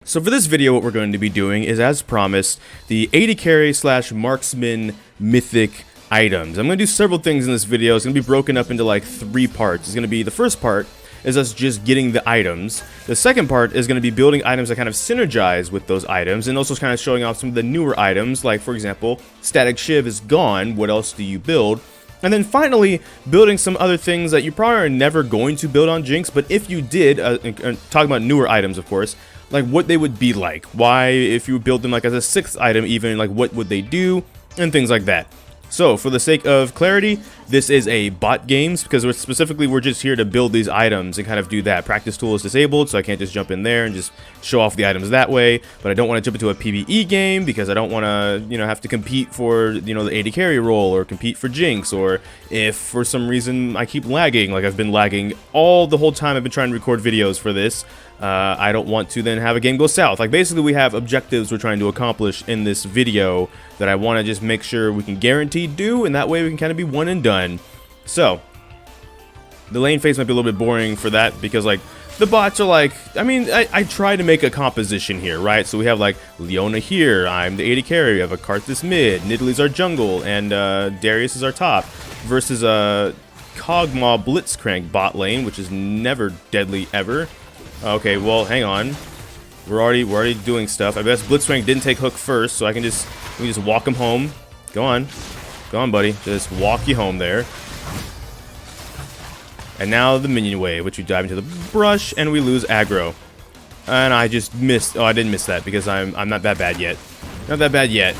So for this video, what we're going to be doing is, as promised, the AD carry / marksman mythic items. I'm going to do several things in this video. It's going to be broken up into like 3 parts. It's going to be, the first part is us just getting the items. The second part is going to be building items that kind of synergize with those items, and also kind of showing off some of the newer items, like for example, Static Shiv is gone, what else do you build? And then finally, building some other things that you probably are never going to build on Jinx, but if you did, talking about newer items of course, like what they would be like, why, if you build them like as a 6th item even, like what would they do, and things like that. So for the sake of clarity, this is a bot games, because we're just here to build these items and kind of do that. Practice tool is disabled, so I can't just jump in there and just show off the items that way, but I don't want to jump into a PvE game because I don't want to, have to compete for, the AD carry role, or compete for Jinx, or if for some reason I keep lagging, like I've been lagging the whole time I've been trying to record videos for this. I don't want to then have a game go south. Like basically we have objectives we're trying to accomplish in this video that I want to just make sure we can guarantee do, and that way we can kind of be one and done. So the lane phase might be a little bit boring for that, because like the bots are like, I try to make a composition here, right? So we have like Leona here, I'm the AD carry, we have a Karthus mid, Nidalee's our jungle, and Darius is our top, versus a Kog'Maw Blitzcrank bot lane, which is never deadly ever. Okay, well, hang on. We're already doing stuff. I guess Blitzcrank didn't take hook first, so we can just walk him home. Go on, buddy. Just walk you home there. And now the minion wave, which we dive into the brush and we lose aggro. And I just missed. Oh, I didn't miss that because I'm not that bad yet. Not that bad yet.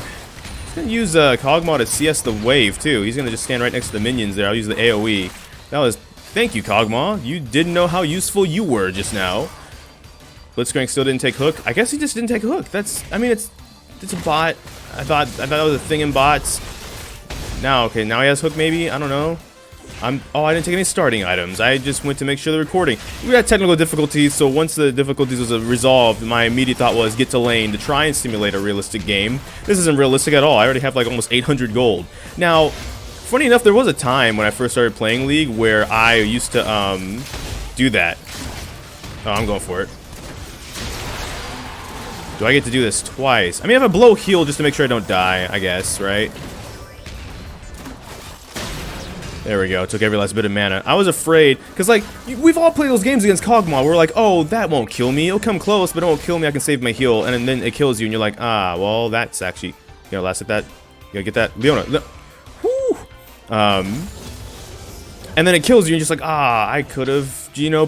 He's gonna use Kog'Maw to CS the wave too. He's gonna just stand right next to the minions there. I'll use the AOE. That was. Thank you, Kog'Maw. You didn't know how useful you were just now. Blitzcrank still didn't take hook. I guess he just didn't take hook. It's a bot. I thought that was a thing in bots. Now, okay, now he has hook maybe? I don't know. I didn't take any starting items. I just went to make sure the recording. We had technical difficulties, so once the difficulties was resolved, my immediate thought was get to lane to try and simulate a realistic game. This isn't realistic at all. I already have like almost 800 gold. Now, funny enough, there was a time when I first started playing League where I used to do that. Oh, I'm going for it. Do I get to do this twice? I have a blow heal just to make sure I don't die, I guess, right? There we go. Took every last bit of mana. I was afraid, because like, we've all played those games against Kog'Maw. We're like, oh, that won't kill me. It'll come close, but it won't kill me. I can save my heal. And then it kills you, and you're like, ah, well, that's actually, you gotta last at that. You gotta get that. Leona. And then it kills you, and you're just like, I could have,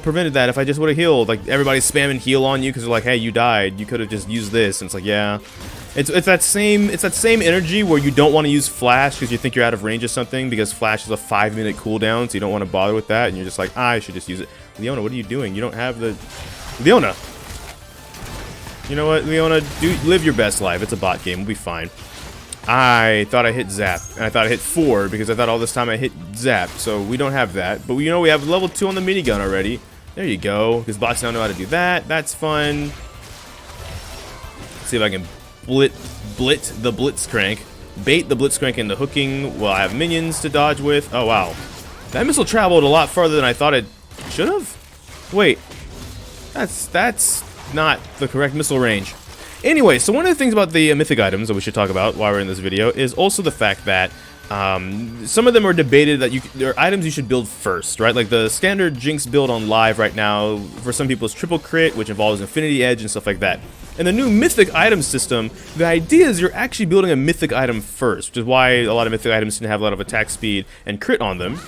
prevented that if I just would have healed. Like, everybody's spamming heal on you because they're like, hey, you died. You could have just used this. And it's like, yeah. It's that same energy where you don't want to use flash because you think you're out of range of something, because flash is a 5-minute cooldown, so you don't want to bother with that, and you're just like, I should just use it. Leona, what are you doing? You don't have the... Leona! You know what, Leona? Live your best life. It's a bot game. We'll be fine. I thought I hit Zap, and I thought I hit 4, because I thought all this time I hit Zap, so we don't have that. But we have level 2 on the minigun already. There you go, because bots now know how to do that. That's fun. Let's see if I can blit the Blitzcrank. Bait the Blitzcrank into hooking while I have minions to dodge with. Oh, wow. That missile traveled a lot farther than I thought it should have. Wait. That's not the correct missile range. Anyway, so one of the things about the mythic items that we should talk about while we're in this video is also the fact that some of them are debated that they're items you should build first, right? Like the standard Jinx build on live right now, for some people, is triple crit, which involves Infinity Edge and stuff like that. And the new mythic item system, the idea is you're actually building a mythic item first, which is why a lot of mythic items can have a lot of attack speed and crit on them.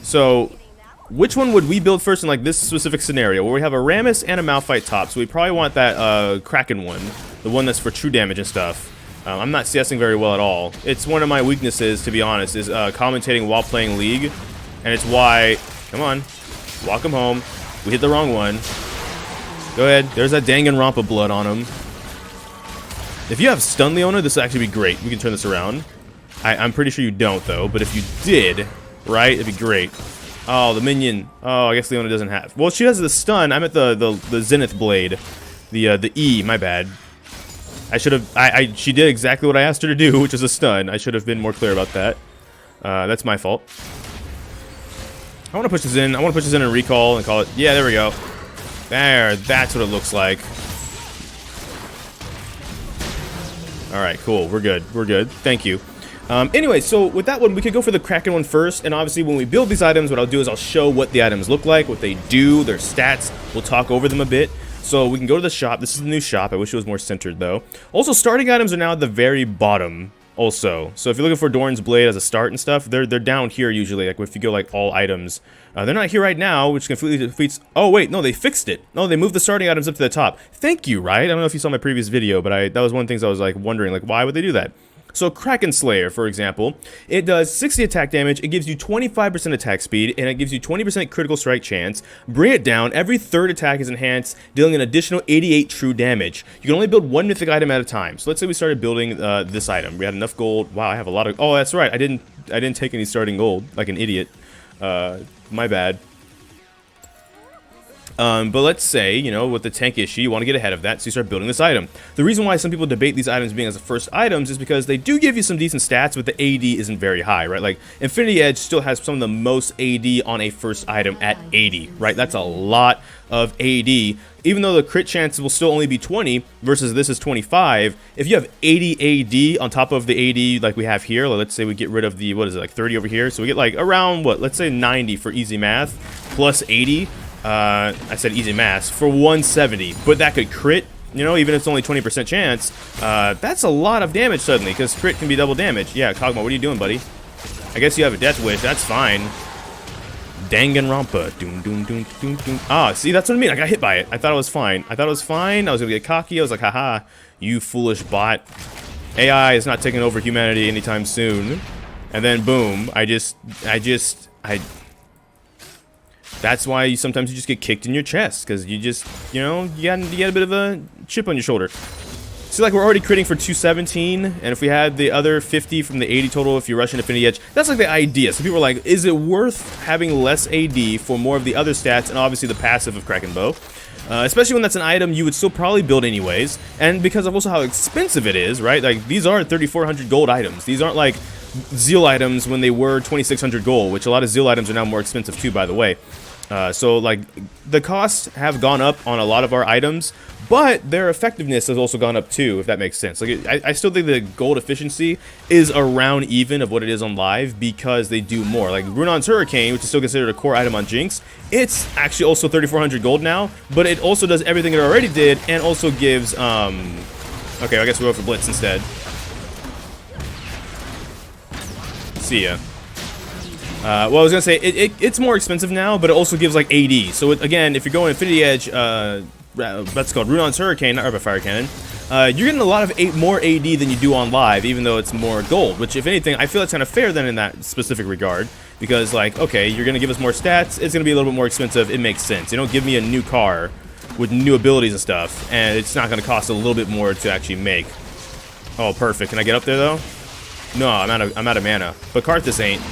So which one would we build first in like this specific scenario, where we have a Rammus and a Malphite top? So we probably want that Kraken one, the one that's for true damage and stuff. I'm not CSing very well at all. It's one of my weaknesses, to be honest, is commentating while playing League. And it's why... Come on. Walk him home. We hit the wrong one. Go ahead. There's that Danganronpa blood on him. If you have stun Leona, this will actually be great. We can turn this around. I'm pretty sure you don't, though. But if you did, right, it'd be great. Oh, the minion. Oh, I guess Leona doesn't have... Well, she has the stun. I'm at the Zenith Blade. The E, my bad. I should have... She did exactly what I asked her to do, which is a stun. I should have been more clear about that. That's my fault. I want to push this in. I want to push this in and recall and call it... Yeah, there we go. There, that's what it looks like. Alright, cool. We're good. We're good. Thank you. Anyway, so with that one, we could go for the Kraken one first, and obviously when we build these items, what I'll do is I'll show what the items look like, what they do, their stats. We'll talk over them a bit. So we can go to the shop. This is the new shop. I wish it was more centered, though. Also, starting items are now at the very bottom, also. So if you're looking for Doran's Blade as a start and stuff, they're down here usually, like if you go like all items. They're not here right now, which completely defeats... Oh, wait, no, they fixed it. No, they moved the starting items up to the top. Thank you, right? I don't know if you saw my previous video, but that was one of the things I was like wondering, like, why would they do that? So Kraken Slayer, for example, it does 60 attack damage, it gives you 25% attack speed, and it gives you 20% critical strike chance. Bring it down, every third attack is enhanced, dealing an additional 88 true damage. You can only build one mythic item at a time. So let's say we started building this item. We had enough gold. Wow, I have a lot of... Oh, that's right, I didn't take any starting gold, like an idiot. My bad. But let's say, you know, with the tank issue, you want to get ahead of that, so you start building this item. The reason why some people debate these items being as the first items is because they do give you some decent stats, but the AD isn't very high, right? Like, Infinity Edge still has some of the most AD on a first item at 80, right? That's a lot of AD. Even though the crit chances will still only be 20 versus this is 25, if you have 80 AD on top of the AD like we have here, let's say we get rid of the, what is it, like 30 over here, so we get like around, what, let's say 90 for easy math, plus 80. I said easy mass for 170, but that could crit, you know, even if it's only 20% chance. That's a lot of damage suddenly, because crit can be double damage. Yeah, Kog'Maw, what are you doing, buddy? I guess you have a death wish, that's fine. Danganronpa. Doom, doom, doom, doom, doom. Ah, see, that's what I mean. I got hit by it. I thought it was fine. I thought it was fine. I was gonna get cocky. I was like, haha, you foolish bot. AI is not taking over humanity anytime soon. And then boom, that's why sometimes you just get kicked in your chest, because you just, you know, you got a bit of a chip on your shoulder. See, like, we're already critting for 217, and if we had the other 50 from the 80 total, if you rush into Infinity Edge, that's like the idea. So people are like, is it worth having less AD for more of the other stats, and obviously the passive of Kraken Bow? Especially when that's an item you would still probably build anyways, and because of also how expensive it is, right? Like, these are 3,400 gold items. These aren't like Zeal items when they were 2,600 gold, which a lot of Zeal items are now more expensive too, by the way. So, like, the costs have gone up on a lot of our items, but their effectiveness has also gone up too, if that makes sense. Like, I still think the gold efficiency is around even of what it is on live, because they do more. Like, Runon's Hurricane, which is still considered a core item on Jinx, it's actually also 3,400 gold now, but it also does everything it already did, and also gives, okay, I guess we'll go for Blitz instead. See ya. Well, I was gonna say, it's more expensive now, but it also gives, like, AD. So, again, if you're going Infinity Edge, that's called Runon's Hurricane, not Urban Fire Cannon, you're getting a lot of more AD than you do on live, even though it's more gold, which, if anything, I feel it's kind of fair then in that specific regard, because, like, okay, you're gonna give us more stats, it's gonna be a little bit more expensive, it makes sense. You don't give me a new car with new abilities and stuff, and it's not gonna cost a little bit more to actually make. Oh, perfect. Can I get up there, though? No, I'm out of mana, but Karthus ain't.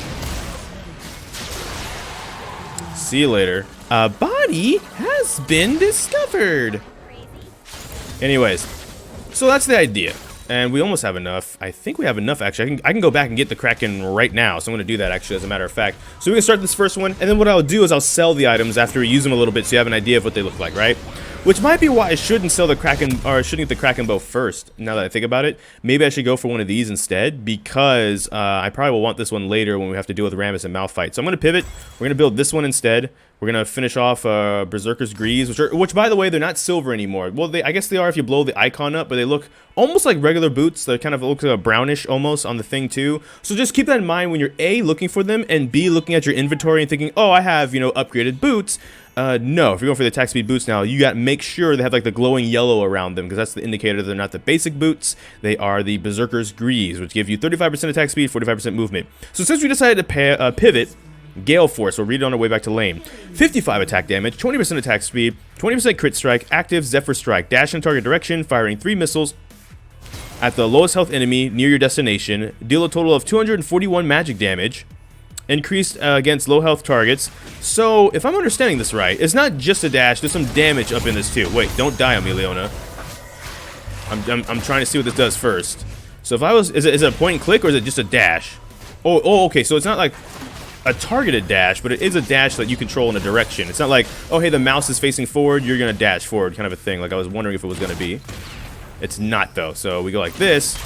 See you later. A body has been discovered. Anyways, so that's the idea, and we almost have enough. I think we have enough, actually. I can go back and get the Kraken right now, so I'm going to do that, actually, as a matter of fact. So we can start this first one, and then what I'll do is I'll sell the items after we use them a little bit, so you have an idea of what they look like, right? Which might be why I shouldn't sell the Kraken, or I shouldn't get the Kraken Bow first, now that I think about it. Maybe I should go for one of these instead, because I probably will want this one later when we have to deal with Rammus and Malphite. So I'm going to pivot. We're going to build this one instead. We're going to finish off Berserker's Greaves, which, by the way, they're not silver anymore. Well, I guess they are if you blow the icon up, but they look almost like regular boots. They kind of look like a brownish almost on the thing, too. So just keep that in mind when you're A, looking for them, and B, looking at your inventory and thinking, oh, I have, you know, upgraded boots. No, if you're going for the attack speed boots now, you got to make sure they have like the glowing yellow around them, because that's the indicator they're not the basic boots. They are the Berserker's Greaves, which give you 35% attack speed, 45% movement. So since we decided to pivot, Galeforce, we'll read it on our way back to lane. 55 attack damage, 20% attack speed, 20% crit strike, active Zephyr Strike, dash in target direction, firing 3 missiles at the lowest health enemy near your destination, deal a total of 241 magic damage, increased against low health targets. So, if I'm understanding this right, it's not just a dash, there's some damage up in this too. Wait, don't die on me, Leona. I'm trying to see what this does first. So if I was, is it a point and click, or is it just a dash? Oh, okay, so it's not like a targeted dash, but it is a dash that you control in a direction. It's not like, oh, hey, the mouse is facing forward, you're gonna dash forward, kind of a thing. Like, I was wondering if it was gonna be. It's not, though. So we go like this.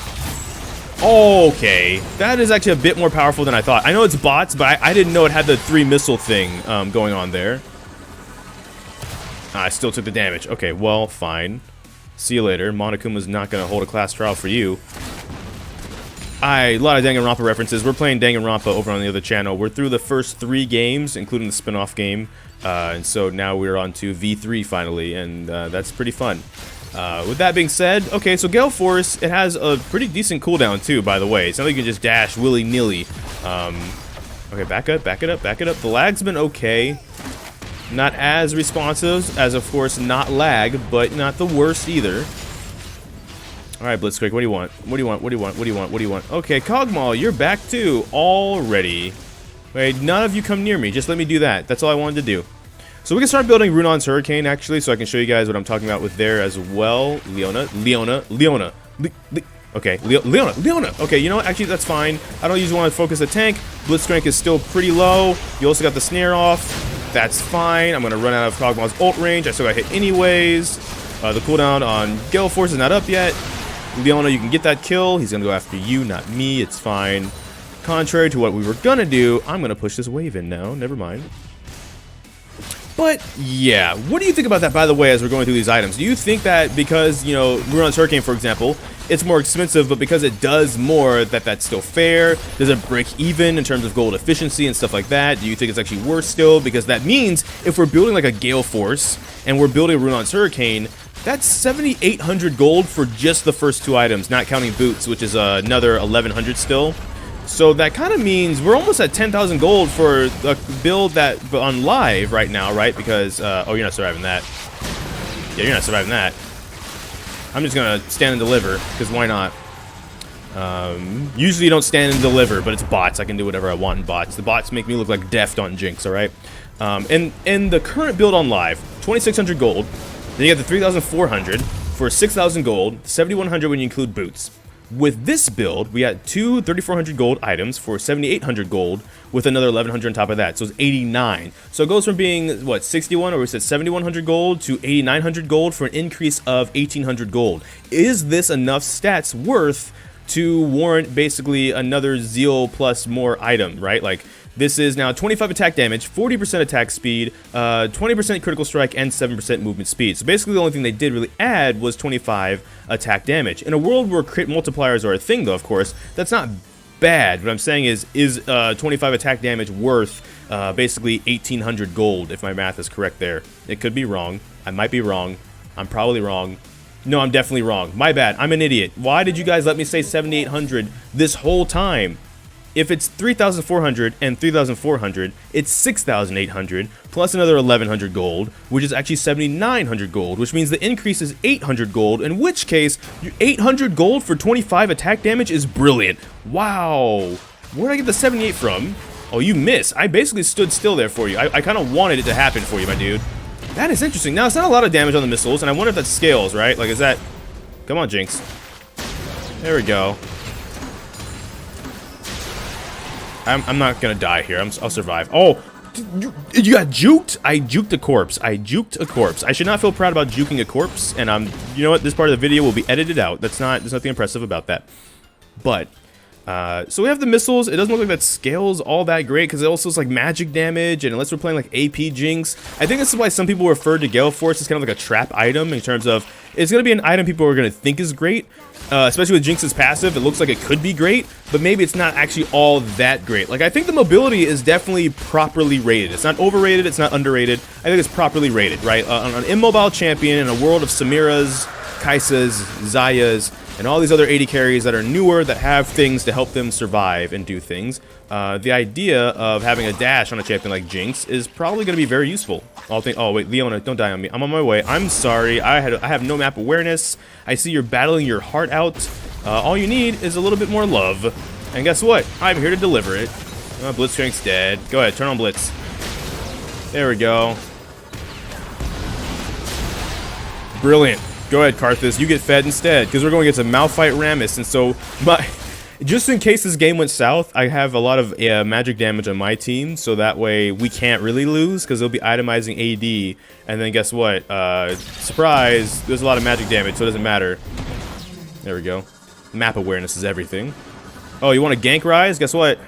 Okay, that is actually a bit more powerful than I thought. I know it's bots, but I didn't know it had the 3 missile thing going on there. I still took the damage. Okay, well, fine. See you later. Monokuma's not going to hold a class trial for you. A lot of Danganronpa references. We're playing Danganronpa over on the other channel. We're through the first 3 games, including the spin-off game. And so now we're on to V3 finally, and that's pretty fun. With that being said, okay, so Galeforce, it has a pretty decent cooldown too, by the way. It's not like you can just dash willy-nilly. Okay, back it up. The lag's been okay. Not as responsive as, of course, not lag, but not the worst either. Alright, Blitzcrank, what do you want? What do you want? Okay, Kog'Maw, you're back too, already. Wait, none of you come near me. Just let me do that. That's all I wanted to do. So we can start building Runon's Hurricane, actually, so I can show you guys what I'm talking about with there as well. Leona. Okay, Leona. Okay, you know what? Actually, that's fine. I don't usually want to focus the tank. Blitzcrank is still pretty low. You also got the snare off. That's fine. I'm going to run out of Kog'Maw's ult range. I still got hit anyways. The cooldown on Galeforce is not up yet. Leona, you can get that kill. He's going to go after you, not me. It's fine. Contrary to what we were going to do, I'm going to push this wave in now. Never mind. But, yeah, what do you think about that, by the way, as we're going through these items? Do you think that because, you know, Runon's Hurricane, for example, it's more expensive, but because it does more, that's still fair? Does it break even in terms of gold efficiency and stuff like that? Do you think it's actually worth still? Because that means if we're building like a Galeforce and we're building Runon's Hurricane, that's 7,800 gold for just the first 2 items, not counting boots, which is another 1,100 still. So that kind of means we're almost at 10,000 gold for a build that on live right now, right? Because, oh, you're not surviving that. Yeah, you're not surviving that. I'm just going to stand and deliver, because why not? Usually you don't stand and deliver, but it's bots. I can do whatever I want in bots. The bots make me look like Deft on Jinx, alright? And the current build on live, 2,600 gold. Then you got the 3,400 for 6,000 gold, 7,100 when you include boots. With this build, we got 2 3,400 gold items for 7,800 gold with another 1,100 on top of that. So it's 89. So it goes from being, what, 61, or we said 7,100 gold to 8,900 gold for an increase of 1,800 gold. Is this enough stats worth to warrant basically another Zeal plus more item, right? Like, this is now 25 attack damage, 40% attack speed, 20% critical strike, and 7% movement speed. So basically the only thing they did really add was 25 attack damage. In a world where crit multipliers are a thing, though, of course, that's not bad. What I'm saying is 25 attack damage worth basically 1,800 gold, if my math is correct there. It could be wrong. I might be wrong. I'm probably wrong. No, I'm definitely wrong. My bad. I'm an idiot. Why did you guys let me say 7,800 this whole time? If it's 3,400 and 3,400, it's 6,800 plus another 1,100 gold, which is actually 7,900 gold, which means the increase is 800 gold, in which case 800 gold for 25 attack damage is brilliant. Wow. Where did I get the 78 from? Oh, you missed. I basically stood still there for you. I kind of wanted it to happen for you, my dude. That is interesting. Now, it's not a lot of damage on the missiles, and I wonder if that scales, right? Like, is that... Come on, Jinx. There we go. I'm not gonna die here. I'll survive. Oh, you got juked? I juked a corpse. I should not feel proud about juking a corpse. And you know what? This part of the video will be edited out. There's nothing impressive about that. But so we have the missiles. It doesn't look like that scales all that great because it also is like magic damage. And unless we're playing like AP Jinx, I think this is why some people refer to Galeforce as kind of like a trap item in terms of it's gonna be an item people are gonna think is great. Especially with Jinx's passive, it looks like it could be great, but maybe it's not actually all that great. Like, I think the mobility is definitely properly rated. It's not overrated, it's not underrated. I think it's properly rated, right? On an immobile champion in a world of Samiras, Kaisas, Zayas, and all these other AD carries that are newer, that have things to help them survive and do things, the idea of having a dash on a champion like Jinx is probably going to be very useful. Oh, wait, Leona, don't die on me. I'm on my way. I'm sorry. I have no map awareness. I see you're battling your heart out. All you need is a little bit more love. And guess what? I'm here to deliver it. Blitzcrank's dead. Go ahead, turn on Blitz. There we go. Brilliant. Go ahead, Karthus. You get fed instead, because we're going against a Malphite Rammus, and so just in case this game went south, I have a lot of magic damage on my team, so that way we can't really lose, because they'll be itemizing AD, and then guess what? Surprise, there's a lot of magic damage, so it doesn't matter. There we go. Map awareness is everything. Oh, you want to gank Rise? Guess what?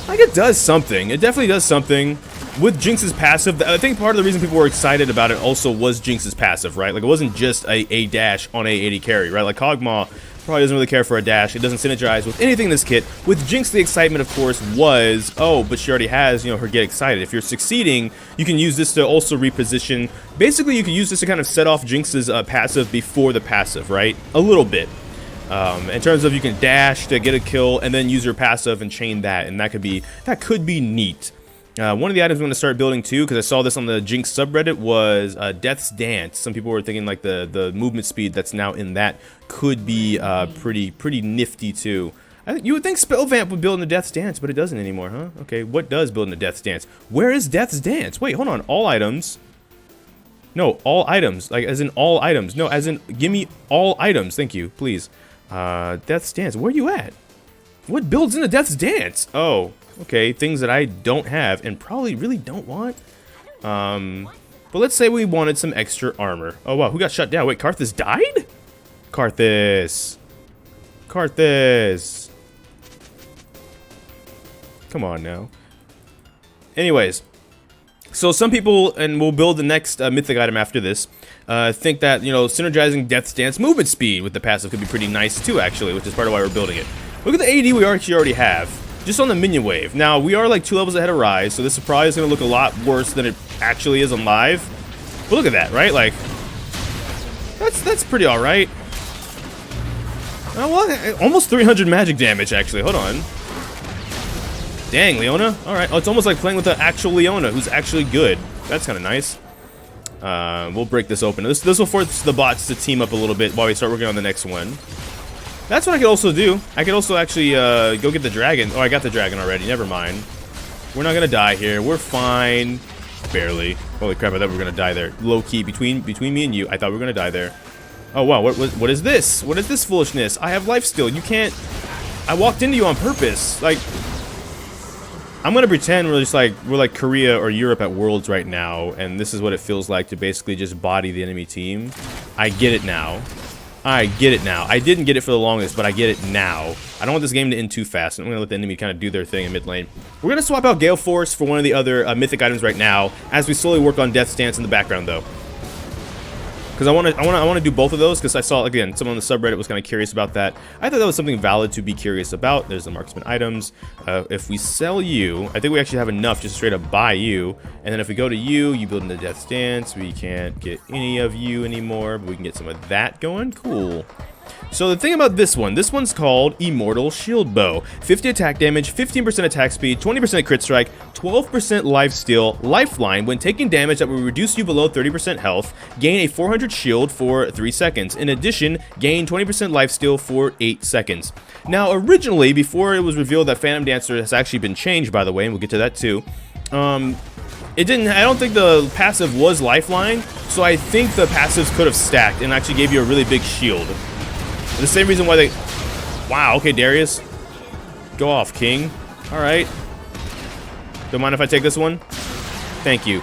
Like, it does something. It definitely does something. With Jinx's passive, I think part of the reason people were excited about it also was Jinx's passive, right? Like, it wasn't just a dash on a AD carry, right? Like, Kog'Maw probably doesn't really care for a dash. It doesn't synergize with anything in this kit. With Jinx, the excitement, of course, was, oh, but she already has, you know, her get excited. If you're succeeding, you can use this to also reposition. Basically, you can use this to kind of set off Jinx's passive before the passive, right? A little bit. In terms of you can dash to get a kill and then use your passive and chain that, and that could be neat. One of the items I'm going to start building too, because I saw this on the Jinx subreddit, was Death's Dance. Some people were thinking like the movement speed that's now in that could be pretty nifty too. You would think Spellvamp would build in the Death's Dance, but it doesn't anymore, huh? Okay, what does build in the Death's Dance? Where is Death's Dance? Wait, hold on. All items. No, all items. Like, as in all items. No, as in, give me all items. Thank you, please. Death's Dance. Where are you at? What builds in the Death's Dance? Oh, okay. Things that I don't have and probably really don't want. But let's say we wanted some extra armor. Oh, wow. Who got shut down? Wait, Karthus died? Karthus. Karthus. Come on now. Anyways. So some people, and we'll build the next mythic item after this, think that, you know, synergizing Death's Dance movement speed with the passive could be pretty nice too, actually, which is part of why we're building it. Look at the AD we actually already have, just on the minion wave. Now, we are like 2 levels ahead of Rise, so this is probably going to look a lot worse than it actually is on live. But look at that, right? Like, that's pretty alright. Well, almost 300 magic damage, actually. Hold on. Dang, Leona. Alright. Oh, it's almost like playing with the actual Leona, who's actually good. That's kind of nice. We'll break this open. This will force the bots to team up a little bit while we start working on the next one. That's what I could also do. I could also actually go get the dragon. Oh, I got the dragon already. Never mind. We're not going to die here. We're fine. Barely. Holy crap, I thought we were going to die there. Low-key, between me and you, I thought we were going to die there. Oh, wow. What is this? What is this foolishness? I have life steal. You can't... I walked into you on purpose. Like... I'm gonna pretend we're like Korea or Europe at Worlds right now, and this is what it feels like to basically just body the enemy team. I get it now. I get it now. I didn't get it for the longest, but I get it now. I don't want this game to end too fast. I'm gonna let the enemy kind of do their thing in mid lane. We're gonna swap out Galeforce for one of the other mythic items right now, as we slowly work on Death's Dance in the background, though. Because I want to do both of those, because I saw, again, someone on the subreddit was kind of curious about that. I thought that was something valid to be curious about. There's the marksman items. If we sell you, I think we actually have enough just straight up buy you. And then if we go to you build in the Death's Dance. We can't get any of you anymore, but we can get some of that going. Cool. So the thing about this one's called Immortal Shieldbow. 50 attack damage, 15% attack speed, 20% crit strike, 12% lifesteal, lifeline. When taking damage that will reduce you below 30% health, gain a 400 shield for 3 seconds. In addition, gain 20% lifesteal for 8 seconds. Now, originally, before it was revealed that Phantom Dancer has actually been changed, by the way, and we'll get to that too, I don't think the passive was lifeline, so I think the passives could have stacked and actually gave you a really big shield. The same reason why they... Wow, okay, Darius. Go off, King. Alright. Don't mind if I take this one? Thank you.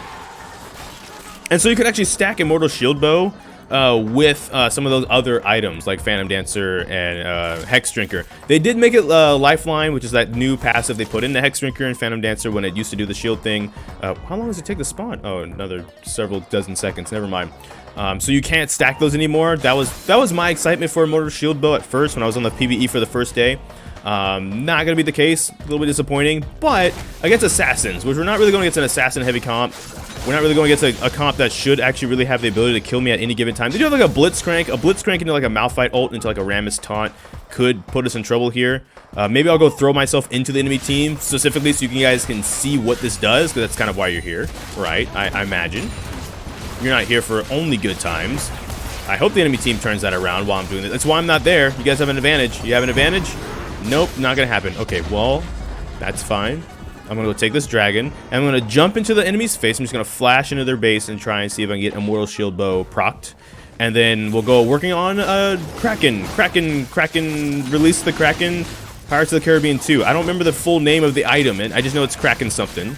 And so you could actually stack Immortal Shieldbow with some of those other items, like Phantom Dancer and Hex Drinker. They did make it Lifeline, which is that new passive they put in the Hex Drinker and Phantom Dancer when it used to do the shield thing. How long does it take to spawn? Oh, another several dozen seconds. Never mind. So you can't stack those anymore. That was my excitement for Immortal Shieldbow at first when I was on the PvE for the first day. Not gonna be the case. A little bit disappointing, but against assassins, which we're not really going against an assassin heavy comp. We're not really going against a comp that should actually really have the ability to kill me at any given time. They do have like a Blitzcrank. A Blitzcrank into like a Malphite ult into like a Rammus taunt could put us in trouble here. Maybe I'll go throw myself into the enemy team specifically so you guys can see what this does, because that's kind of why you're here, right? I imagine. You're not here for only good times. I hope the enemy team turns that around while I'm doing this. That's why I'm not there. You guys have an advantage. You have an advantage? Nope, not gonna happen. Okay, well, that's fine. I'm gonna go take this dragon, and I'm gonna jump into the enemy's face. I'm just gonna flash into their base and try and see if I can get Immortal Shieldbow procced. And then we'll go working on Kraken, release the Kraken, Pirates of the Caribbean 2. I don't remember the full name of the item, and I just know it's Kraken something.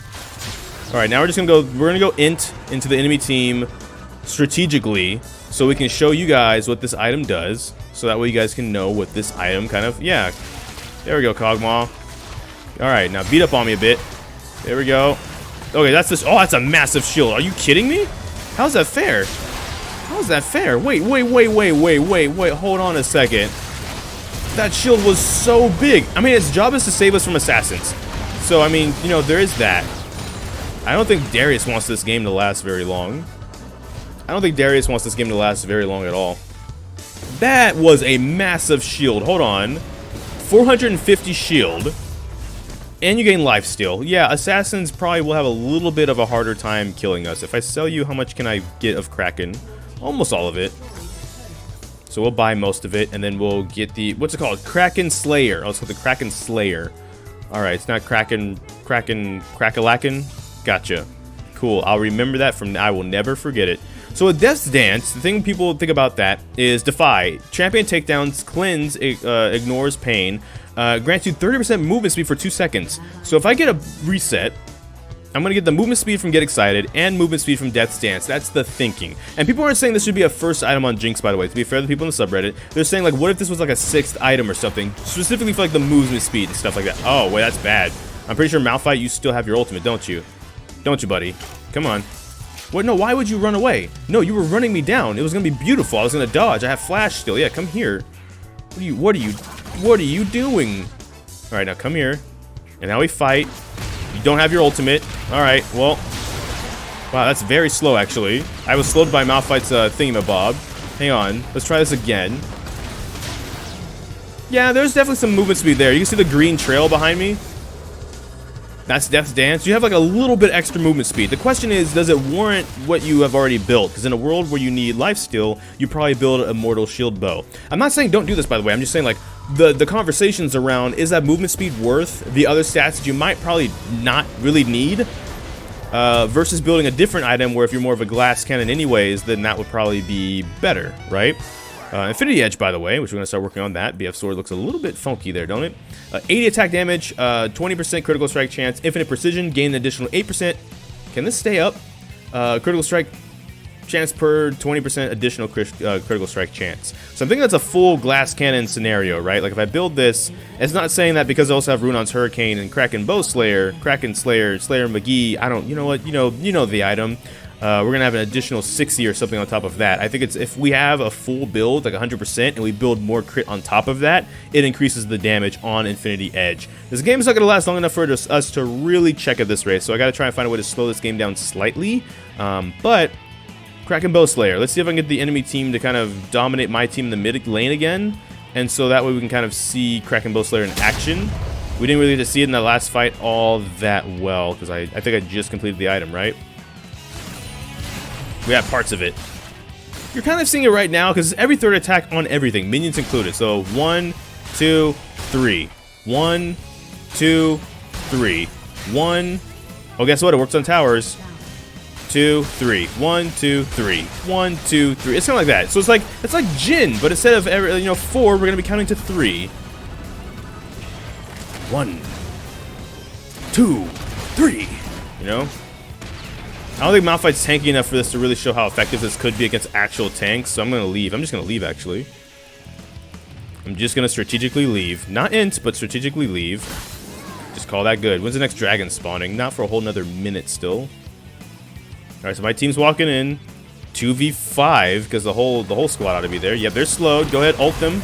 All right, now we're gonna go int into the enemy team, strategically so we can show you guys what this item does, so that way you guys can know what this item kind of, yeah. There we go, Kog'Maw. Alright, now beat up on me a bit. There we go. Okay, that's this. Oh, that's a massive shield. Are you kidding me? How's that fair? How's that fair? Wait. Hold on a second. That shield was so big. I mean, its job is to save us from assassins. So, I mean, you know, there is that. I don't think Darius wants this game to last very long. I don't think Darius wants this game to last very long at all. That was a massive shield. Hold on. 450 shield. And you gain lifesteal. Yeah, assassins probably will have a little bit of a harder time killing us. If I sell you, how much can I get of Kraken? Almost all of it. So we'll buy most of it, and then we'll get the, what's it called? Kraken Slayer. Oh, it's called the Kraken Slayer. Alright, it's not Crackalacken. Gotcha. Cool. I'll remember that from, I will never forget it. So with Death's Dance, the thing people think about that is Defy. Champion takedowns, cleanse, ignores pain, grants you 30% movement speed for 2 seconds. So if I get a reset, I'm going to get the movement speed from Get Excited and movement speed from Death's Dance. That's the thinking. And people aren't saying this should be a first item on Jinx, by the way. To be fair to the people in the subreddit, they're saying, like, what if this was like a 6th item or something, specifically for like the movement speed and stuff like that. Oh, wait, that's bad. I'm pretty sure Malphite, you still have your ultimate, don't you? Don't you, buddy? Come on. What? No, why would you run away? No, you were running me down. It was gonna be beautiful. I was gonna dodge. I have flash still. Yeah, come here. What are you doing? All right, now come here. And now we fight. You don't have your ultimate. All right, well. Wow, that's very slow, actually. I was slowed by Malphite's thingamabob. Hang on. Let's try this again. Yeah, there's definitely some movement speed there. You can see the green trail behind me. That's Death's Dance. You have like a little bit extra movement speed. The question is, does it warrant what you have already built? Because in a world where you need lifesteal, you probably build an Immortal Shieldbow. I'm not saying don't do this, by the way. I'm just saying, like, the conversations around, is that movement speed worth the other stats that you might probably not really need? Versus building a different item where if you're more of a glass cannon anyways, then that would probably be better, right? Infinity Edge, by the way, which we're going to start working on that. BF Sword looks a little bit funky there, don't it? 80 attack damage, 20% critical strike chance, infinite precision, gain an additional 8%. Can this stay up? Critical strike chance per 20% additional critical strike chance. So I'm thinking that's a full glass cannon scenario, right? Like if I build this, it's not saying that because I also have Runon's Hurricane and Kraken Slayer, Slayer McGee, I don't, you know what, you know the item. We're going to have an additional 60 or something on top of that. I think it's if we have a full build, like 100%, and we build more crit on top of that, it increases the damage on Infinity Edge. This game is not going to last long enough for us to really check at this race, so I got to try and find a way to slow this game down slightly. But Kraken Slayer, let's see if I can get the enemy team to kind of dominate my team in the mid lane again, and so that way we can kind of see Kraken Slayer in action. We didn't really get to see it in that last fight all that well, because I think I just completed the item, right? We have parts of it. You're kind of seeing it right now because every third attack on everything, minions included. So 1, 2, 3. 1, 2, 3. 1. Oh, guess what? It works on towers. 2, 3. 1, 2, 3. 1, 2, 3. It's kind of like that. So it's like Jin, but instead of 4, we're gonna be counting to 3. 1, 2, 3. You know. I don't think Malphite's tanky enough for this to really show how effective this could be against actual tanks, so I'm going to leave. I'm just going to leave, actually. I'm just going to strategically leave. Not int, but strategically leave. Just call that good. When's the next dragon spawning? Not for a whole nother minute still. Alright, so my team's walking in. 2v5, because the whole squad ought to be there. Yep, they're slowed. Go ahead, ult them.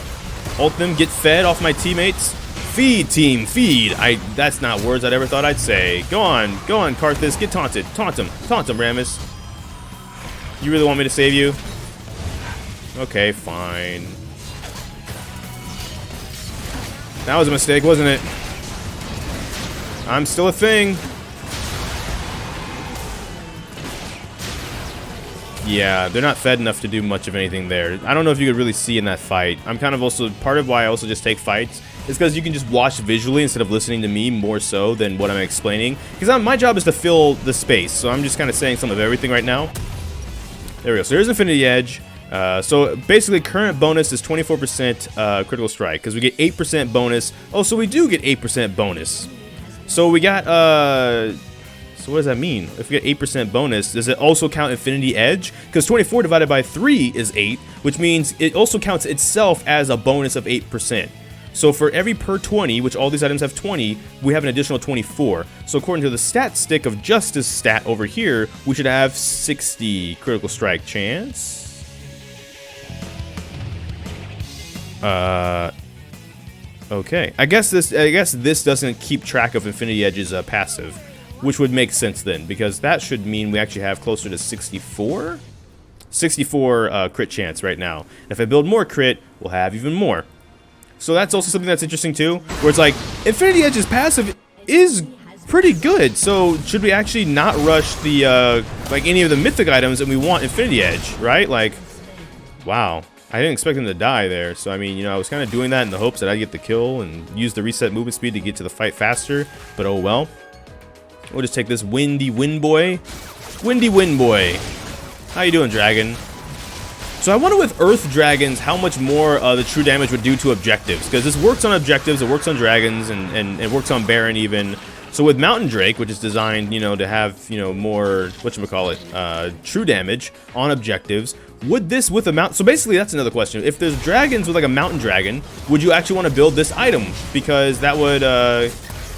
Ult them, get fed off my teammates. Feed, team, feed. That's not words I'd ever thought I'd say. Go on, Karthus, get taunted. Taunt him, Rammus. You really want me to save you? Okay, fine. That was a mistake, wasn't it? I'm still a thing. Yeah, they're not fed enough to do much of anything there. I don't know if you could really see in that fight. I'm kind of also, part of why I also just take fights is because you can just watch visually instead of listening to me more so than what I'm explaining. Because my job is to fill the space, so I'm just kind of saying some of everything right now. There we go. So here's Infinity Edge. So basically, current bonus is 24% critical strike because we get 8% bonus. Oh, so we do get 8% bonus. So we got So what does that mean? If we get 8% bonus, does it also count Infinity Edge? Because 24 divided by 3 is 8, which means it also counts itself as a bonus of 8%. So for every per 20, which all these items have 20, we have an additional 24. So according to the stat stick of Justice stat over here, we should have 60 critical strike chance. Okay. I guess this doesn't keep track of Infinity Edge's passive, which would make sense then, because that should mean we actually have closer to 64? 64 crit chance right now. And if I build more crit, we'll have even more. So that's also something that's interesting too, where it's like, Infinity Edge's passive is pretty good, so should we actually not rush the, like any of the mythic items and we want Infinity Edge, right? Like, wow. I didn't expect him to die there, so I mean, you know, I was kind of doing that in the hopes that I'd get the kill and use the reset movement speed to get to the fight faster, but oh well. We'll just take this Windy Wind Boy. Windy Wind Boy. How you doing, Dragon? So I wonder with Earth Dragons how much more the true damage would do to objectives, because this works on objectives, it works on dragons, and it works on Baron even. So with Mountain Drake, which is designed, you know, to have, you know, more, whatchamacallit, true damage on objectives, would this with a mount... So basically, that's another question. If there's dragons with, like, a Mountain Dragon, would you actually want to build this item? Because that would,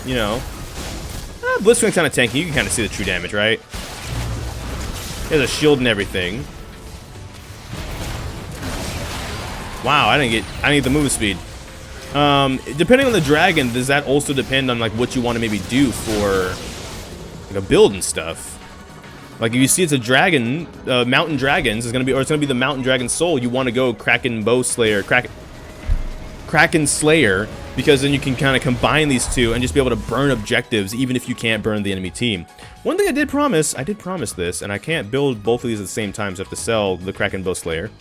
you know... Blitzwing's kind of tanky. You can kind of see the true damage, right? There's a shield and everything. Wow, I didn't get the movement speed. Depending on the dragon, does that also depend on like what you want to maybe do for like a build and stuff? Like if you see it's a dragon, mountain dragons is gonna be, or it's gonna be the mountain dragon soul. You want to go Kraken Slayer, because then you can kind of combine these two and just be able to burn objectives, even if you can't burn the enemy team. One thing I did promise this, and I can't build both of these at the same time, so I have to sell the Kraken Slayer.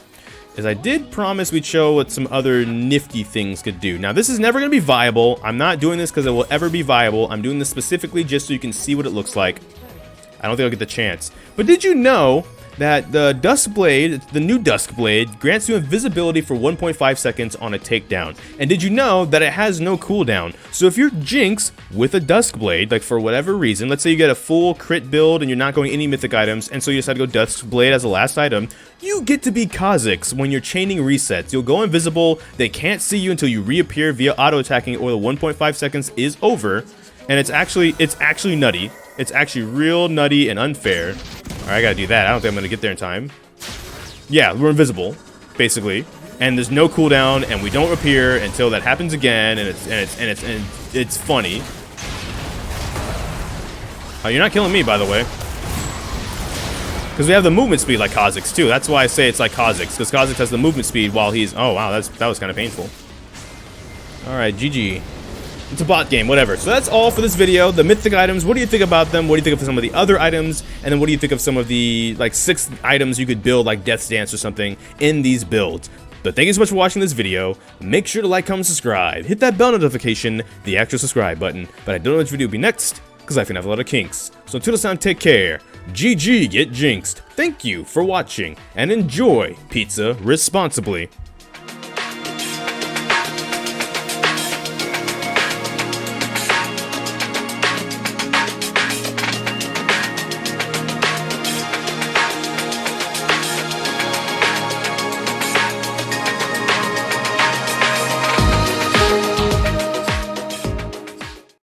Is I did promise we'd show what some other nifty things could do. Now, this is never going to be viable. I'm not doing this because it will ever be viable. I'm doing this specifically just so you can see what it looks like. I don't think I'll get the chance. But did you know that the Duskblade, the new Duskblade, grants you invisibility for 1.5 seconds on a takedown? And did you know that it has no cooldown? So if you're Jinx with a Duskblade, like for whatever reason, let's say you get a full crit build and you're not going any mythic items, and so you decide to go Duskblade as the last item, you get to be Kha'Zix when you're chaining resets. You'll go invisible, they can't see you until you reappear via auto-attacking or the 1.5 seconds is over, and it's actually nutty. It's actually real nutty and unfair. Alright, I gotta do that. I don't think I'm gonna get there in time. Yeah, we're invisible, basically. And there's no cooldown, and we don't appear until that happens again, and it's funny. Oh, you're not killing me, by the way. Because we have the movement speed like Kha'Zix, too. That's why I say it's like Kha'Zix, because Kha'Zix has the movement speed while he's... Oh, wow, that was kind of painful. Alright, GG. It's a bot game, whatever. So that's all for this video. The mythic items, what do you think about them? What do you think of some of the other items? And then what do you think of some of the, like, 6 items you could build, like Death's Dance or something, in these builds? But thank you so much for watching this video. Make sure to like, comment, subscribe. Hit that bell notification, the actual subscribe button. But I don't know which video will be next, because I can have a lot of kinks. So until next time, take care. GG, get jinxed. Thank you for watching, and enjoy pizza responsibly.